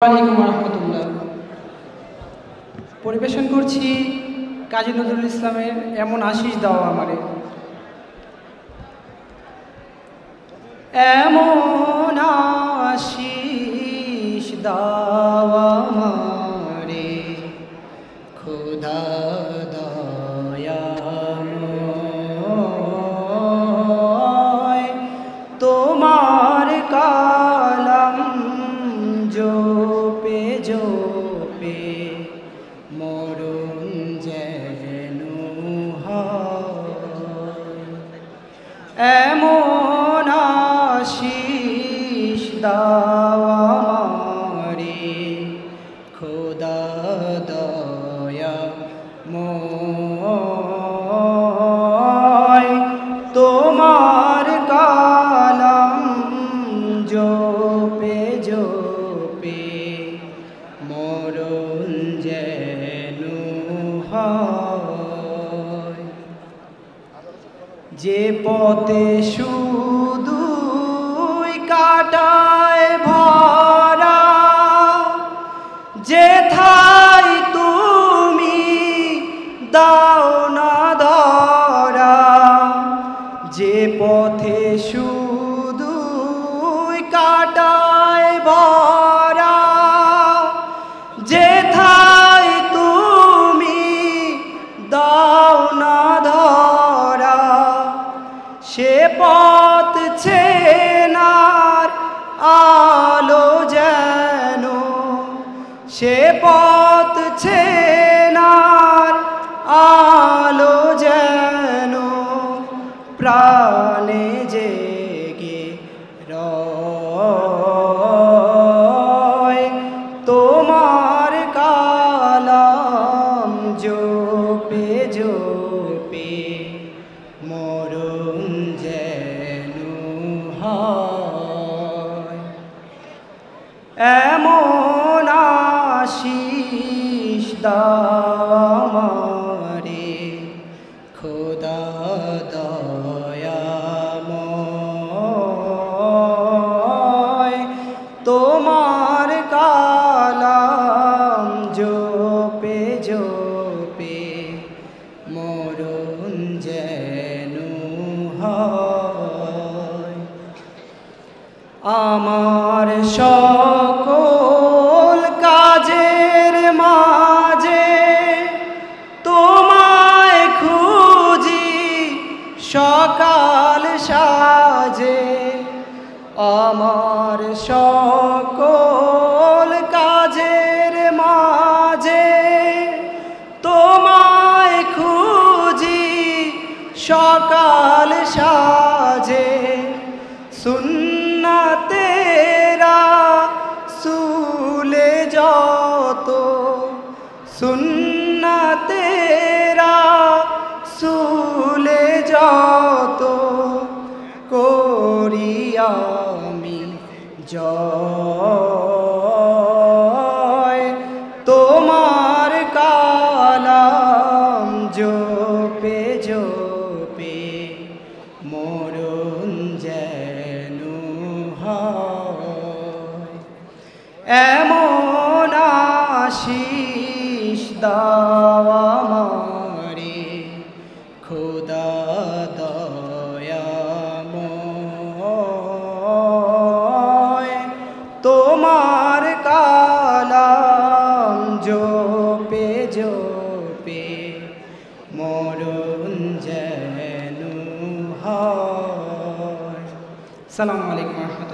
আলাইকুম রহমতুল্লাহ। পরিবেশন করছি কাজী নজরুল ইসলামের এমন আশিস দাও আমারে। এমন আশিস দাও আমারে খোদা দয়াময়, তোমার কালাম জপে জপে মরণ যেন হয়। এমন আশিস দাও আমারে খোদা দয়াময়, তোমার কালাম জপে জপে মরণ যেন হয়। যে পথে শুধুই কাটায় ভরা, যেথায় তুমি দাও না ধরা। যে পথে শুধুই কাটায় ভরা, যেথায় তুমি দাও না ধরা। সে পথ চেনার আলো যেন, সে পথ চেনার আলো যেন প্রাণে জেগে রয়। তোমার কালাম জপে জপে মরণ যেন হয়। এমন আশিস দাও আমারে খোদা দয়াময়, তোমার কালাম জপে জপে মরণ যেন হয়। আমার সকল কাজের মাঝে তোমায় খুঁজি সকাল সাজে। আমার সকল কাজের মাঝে তোমায় খুঁজি সকাল সাজে। সুন্নাতেরা সুলে যত, সুন্নাতেরা সুলে যত করি আমি জয়। তোমার কালাম জপে জপে মরণ যেন হয়। এমন আশিস দাও আমারে খোদা দয়াময়, তোমার কালাম জপে জপে মরণ যেন হয়। সালামু আলাইকুম।